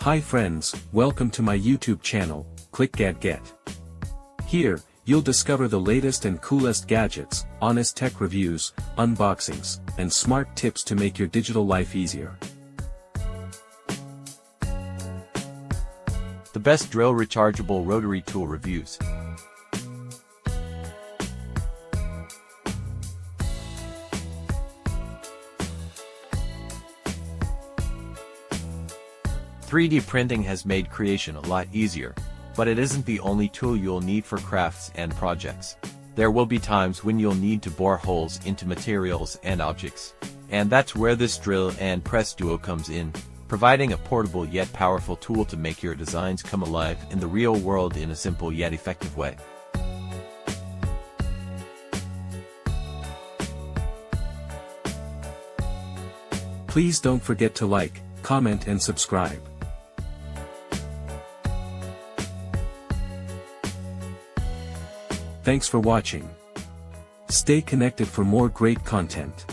Hi friends, welcome to my YouTube channel, clickgatget. Here, you'll discover the latest and coolest gadgets, honest tech reviews, unboxings, and smart tips to make your digital life easier. The best drill rechargeable rotary tool reviews. "3D printing has made creation a lot easier, but it isn't the only tool you'll need for crafts and projects. There will be times when you'll need to bore holes into materials and objects. And that's where this drill and press duo comes in, providing a portable yet powerful tool to make your designs come alive in the real world in a simple yet effective way. Please don't forget to like, comment and subscribe. Thanks for watching. Stay connected for more great content.